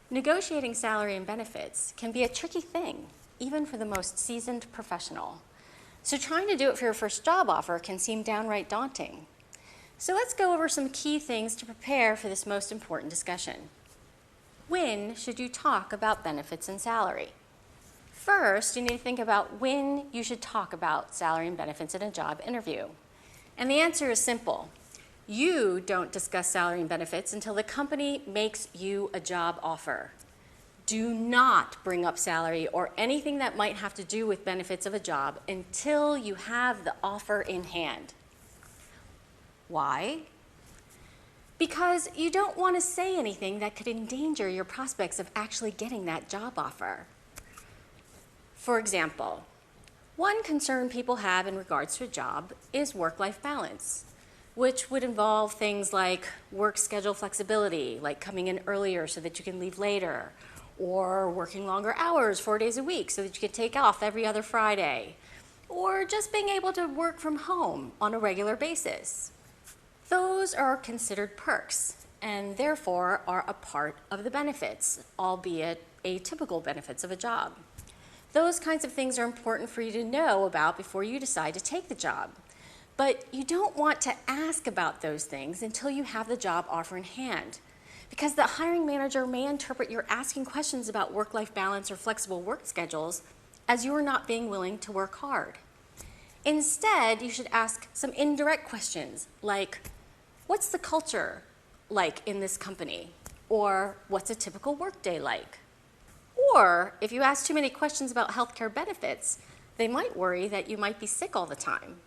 Negotiating salary and benefits can be a tricky thing, even for the most seasoned professional. So trying to do it for your first job offer can seem downright daunting. So let's go over some key things to prepare for this most important discussion. When should you talk about benefits and salary? First, you need to think about when you should talk about salary and benefits in a job interview. And the answer is simple. You don't discuss salary and benefits until the company makes you a job offer. Do not bring up salary or anything that might have to do with benefits of a job until you have the offer in hand. Why? Because you don't want to say anything that could endanger your prospects of actually getting that job offer. For example, one concern people have in regards to a job is work-life balance, which would involve things like work schedule flexibility, like coming in earlier so that you can leave later, or working longer hours 4 days a week so that you can take off every other Friday, or just being able to work from home on a regular basis. Those are considered perks and therefore are a part of the benefits, albeit atypical benefits of a job. Those kinds of things are important for you to know about before you decide to take the job. But you don't want to ask about those things until you have the job offer in hand, because the hiring manager may interpret your asking questions about work-life balance or flexible work schedules as you are not being willing to work hard. Instead, you should ask some indirect questions like, what's the culture like in this company? Or what's a typical workday like? Or if you ask too many questions about healthcare benefits, they might worry that you might be sick all the time.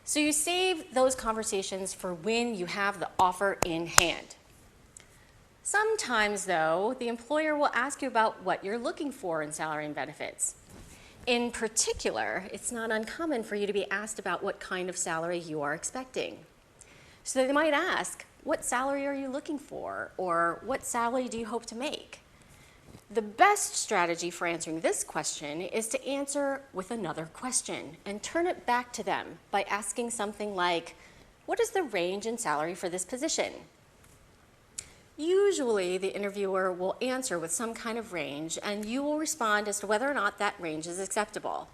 So you save those conversations for when you have the offer in hand. Sometimes, though, the employer will ask you about what you're looking for in salary and benefits. In particular, it's not uncommon for you to be asked about what kind of salary you are expecting. So they might ask, what salary are you looking for? Or what salary do you hope to make? The best strategy for answering this question is to answer with another question and turn it back to them by asking something like, what is the range in salary for this position? Usually, the interviewer will answer with some kind of range, and you will respond as to whether or not that range is acceptable.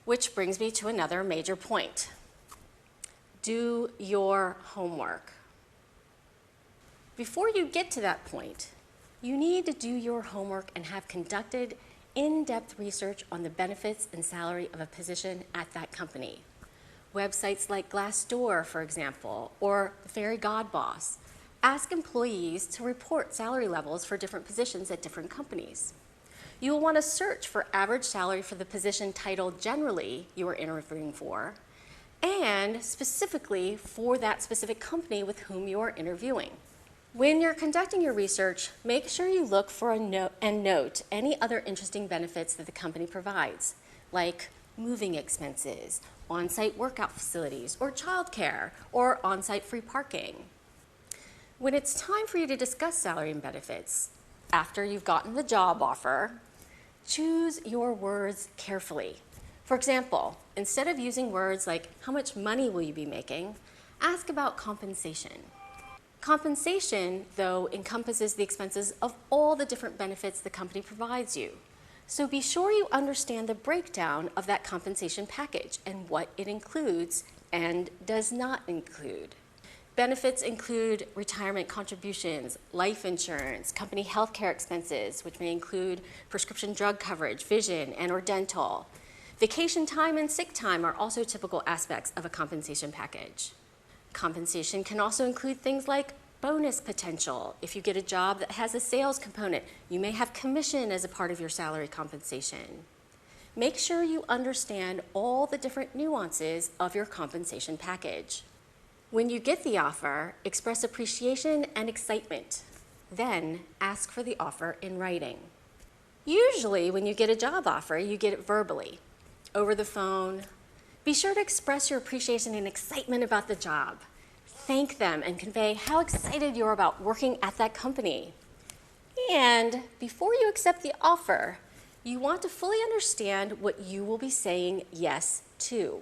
Which brings me to another major point. Do your homework. Before you get to that point, you need to do your homework and have conducted in-depth research on the benefits and salary of a position at that company. Websites like Glassdoor, for example, or the Fairy Godboss, ask employees to report salary levels for different positions at different companies. You will want to search for average salary for the position title generally you are interviewing for, and specifically for that specific company with whom you are interviewing. When you're conducting your research, make sure you look for and note any other interesting benefits that the company provides, like moving expenses, on-site workout facilities, or childcare, or on-site free parking. When it's time for you to discuss salary and benefits, after you've gotten the job offer, choose your words carefully. For example, instead of using words like, how much money will you be making, ask about compensation. Compensation, though, encompasses the expenses of all the different benefits the company provides you. So be sure you understand the breakdown of that compensation package and what it includes and does not include. Benefits include retirement contributions, life insurance, company health care expenses, which may include prescription drug coverage, vision, and/or dental. Vacation time and sick time are also typical aspects of a compensation package. Compensation can also include things like bonus potential. If you get a job that has a sales component, you may have commission as a part of your salary compensation. Make sure you understand all the different nuances of your compensation package. When you get the offer, express appreciation and excitement. Then ask for the offer in writing. Usually, when you get a job offer, you get it verbally, over the phone. Be sure to express your appreciation and excitement about the job. Thank them and convey how excited you are about working at that company. And before you accept the offer, you want to fully understand what you will be saying yes to.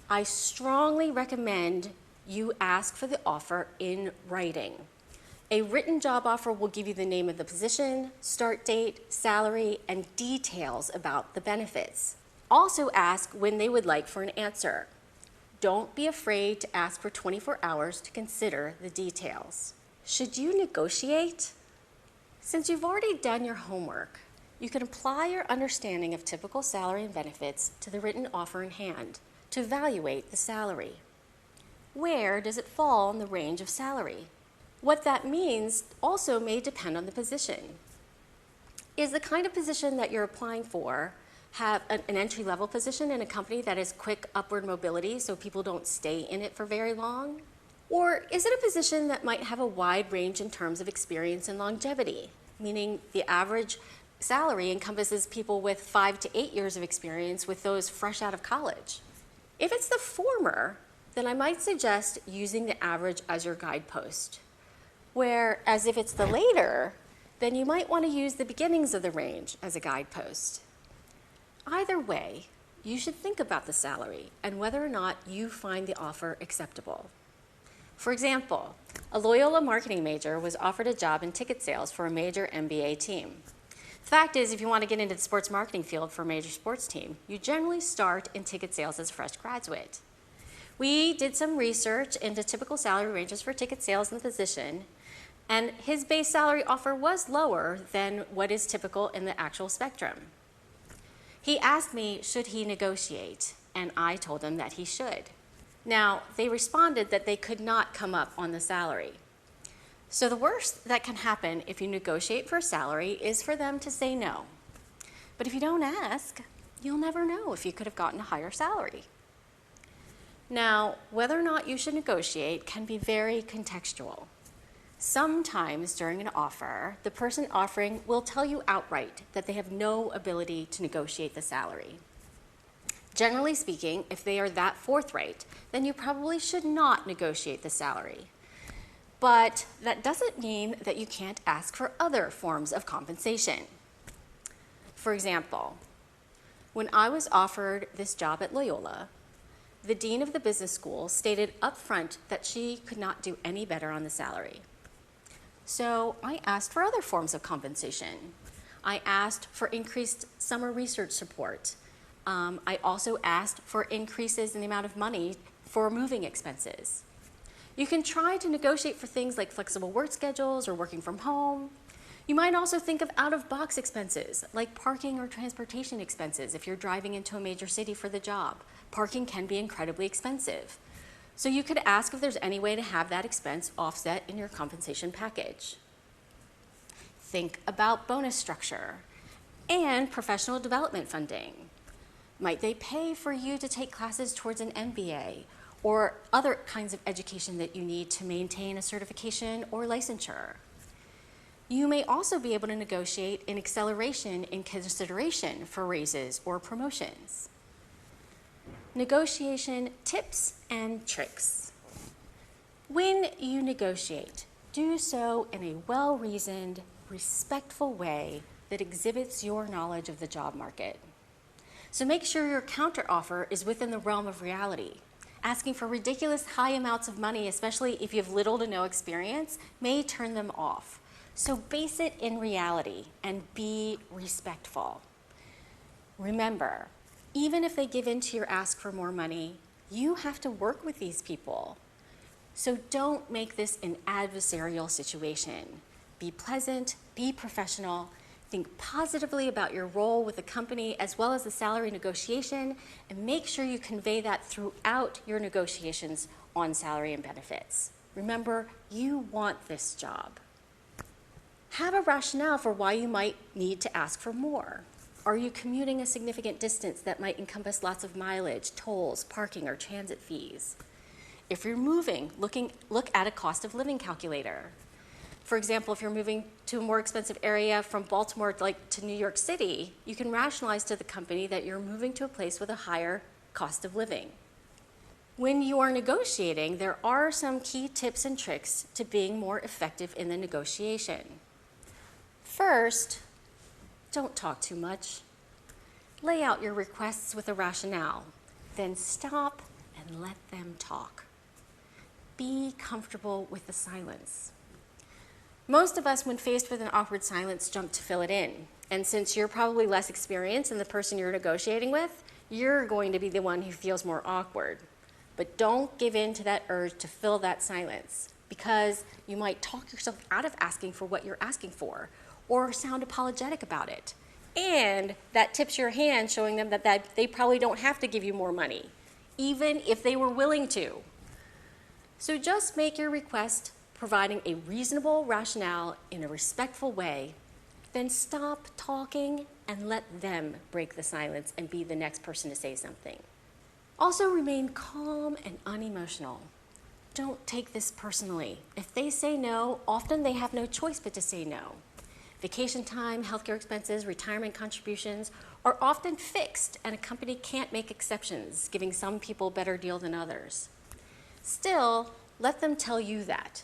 I strongly recommend you ask for the offer in writing. A written job offer will give you the name of the position, start date, salary, and details about the benefits. Also ask when they would like for an answer. Don't be afraid to ask for 24 hours to consider the details. Should you negotiate? Since you've already done your homework, you can apply your understanding of typical salary and benefits to the written offer in hand to evaluate the salary. Where does it fall in the range of salary? What that means also may depend on the position. Is the kind of position that you're applying for have an entry-level position in a company that has quick upward mobility so people don't stay in it for very long? Or is it a position that might have a wide range in terms of experience and longevity, meaning the average salary encompasses people with 5 to 8 years of experience with those fresh out of college? If it's the former, then I might suggest using the average as your guidepost. Whereas if it's the later, then you might want to use the beginnings of the range as a guidepost. Either way, you should think about the salary and whether or not you find the offer acceptable. For example, a Loyola marketing major was offered a job in ticket sales for a major NBA team. The fact is, if you want to get into the sports marketing field for a major sports team, you generally start in ticket sales as a fresh graduate. We did some research into typical salary ranges for ticket sales in the position, and his base salary offer was lower than what is typical in the actual spectrum. He asked me, should he negotiate? And I told him that he should. Now, they responded that they could not come up on the salary. So the worst that can happen if you negotiate for a salary is for them to say no. But if you don't ask, you'll never know if you could have gotten a higher salary. Now, whether or not you should negotiate can be very contextual. Sometimes during an offer, the person offering will tell you outright that they have no ability to negotiate the salary. Generally speaking, if they are that forthright, then you probably should not negotiate the salary. But that doesn't mean that you can't ask for other forms of compensation. For example, when I was offered this job at Loyola, the dean of the business school stated up front that she could not do any better on the salary. So I asked for other forms of compensation. I asked for increased summer research support. I also asked for increases in the amount of money for moving expenses. You can try to negotiate for things like flexible work schedules or working from home. You might also think of out-of-box expenses, like parking or transportation expenses if you're driving into a major city for the job. Parking can be incredibly expensive. So you could ask if there's any way to have that expense offset in your compensation package. Think about bonus structure and professional development funding. Might they pay for you to take classes towards an MBA or other kinds of education that you need to maintain a certification or licensure? You may also be able to negotiate an acceleration in consideration for raises or promotions. Negotiation tips and tricks. When you negotiate, do so in a well-reasoned, respectful way that exhibits your knowledge of the job market. So make sure your counteroffer is within the realm of reality. Asking for ridiculous high amounts of money, especially if you have little to no experience, may turn them off. So base it in reality and be respectful. Remember, even if they give in to your ask for more money, you have to work with these people. So don't make this an adversarial situation. Be pleasant, be professional, think positively about your role with the company as well as the salary negotiation, and make sure you convey that throughout your negotiations on salary and benefits. Remember, you want this job. Have a rationale for why you might need to ask for more. Are you commuting a significant distance that might encompass lots of mileage, tolls, parking, or transit fees? If you're moving, look at a cost of living calculator. For example, if you're moving to a more expensive area from Baltimore to New York City, you can rationalize to the company that you're moving to a place with a higher cost of living. When you are negotiating, there are some key tips and tricks to being more effective in the negotiation. First, don't talk too much. Lay out your requests with a rationale, then stop and let them talk. Be comfortable with the silence. Most of us, when faced with an awkward silence, jump to fill it in. And since you're probably less experienced than the person you're negotiating with, you're going to be the one who feels more awkward. But don't give in to that urge to fill that silence, because you might talk yourself out of asking for what you're asking for, or sound apologetic about it. And that tips your hand, showing them that they probably don't have to give you more money, even if they were willing to. So just make your request providing a reasonable rationale in a respectful way, then stop talking and let them break the silence and be the next person to say something. Also remain calm and unemotional. Don't take this personally. If they say no, often they have no choice but to say no. Vacation time, healthcare expenses, retirement contributions are often fixed, and a company can't make exceptions, giving some people a better deal than others. Still, let them tell you that.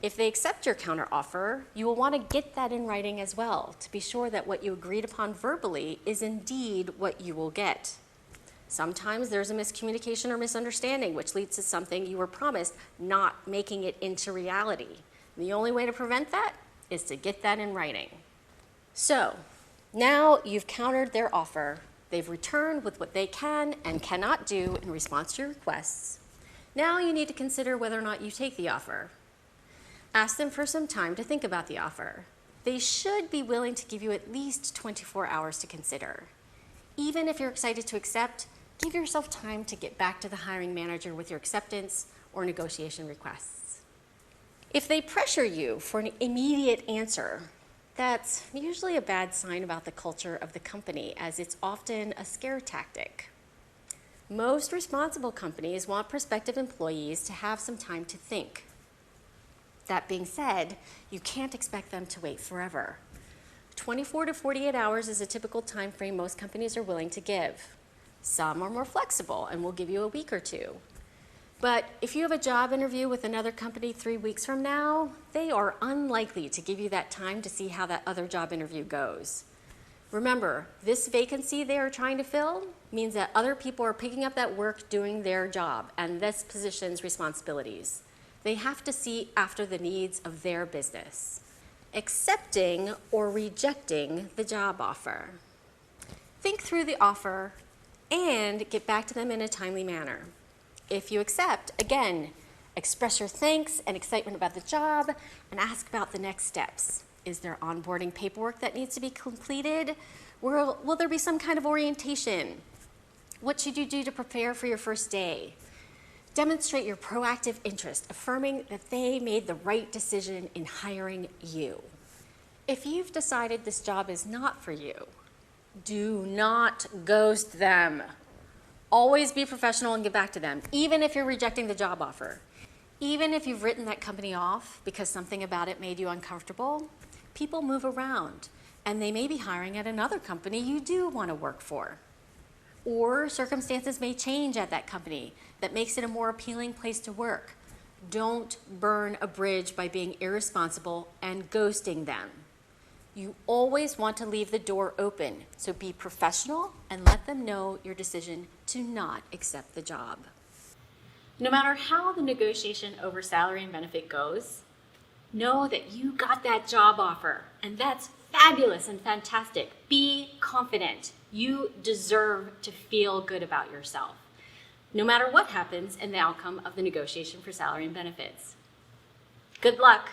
If they accept your counteroffer, you will want to get that in writing as well, to be sure that what you agreed upon verbally is indeed what you will get. Sometimes there's a miscommunication or misunderstanding, which leads to something you were promised not making it into reality. The only way to prevent that is to get that in writing. So, now you've countered their offer. They've returned with what they can and cannot do in response to your requests. Now you need to consider whether or not you take the offer. Ask them for some time to think about the offer. They should be willing to give you at least 24 hours to consider. Even if you're excited to accept, give yourself time to get back to the hiring manager with your acceptance or negotiation requests. If they pressure you for an immediate answer, that's usually a bad sign about the culture of the company, as it's often a scare tactic. Most responsible companies want prospective employees to have some time to think. That being said, you can't expect them to wait forever. 24 to 48 hours is a typical time frame most companies are willing to give. Some are more flexible and will give you a week or two. But if you have a job interview with another company 3 weeks from now, they are unlikely to give you that time to see how that other job interview goes. Remember, this vacancy they are trying to fill means that other people are picking up that work doing their job and this position's responsibilities. They have to see after the needs of their business, accepting or rejecting the job offer. Think through the offer and get back to them in a timely manner. If you accept, again, express your thanks and excitement about the job and ask about the next steps. Is there onboarding paperwork that needs to be completed? Will there be some kind of orientation? What should you do to prepare for your first day? Demonstrate your proactive interest, affirming that they made the right decision in hiring you. If you've decided this job is not for you, do not ghost them. Always be professional and get back to them, even if you're rejecting the job offer. Even if you've written that company off because something about it made you uncomfortable, people move around, and they may be hiring at another company you do want to work for. Or circumstances may change at that company that makes it a more appealing place to work. Don't burn a bridge by being irresponsible and ghosting them. You always want to leave the door open, so be professional and let them know your decision to not accept the job. No matter how the negotiation over salary and benefit goes, know that you got that job offer, and that's fabulous and fantastic. Be confident. You deserve to feel good about yourself, no matter what happens in the outcome of the negotiation for salary and benefits. Good luck.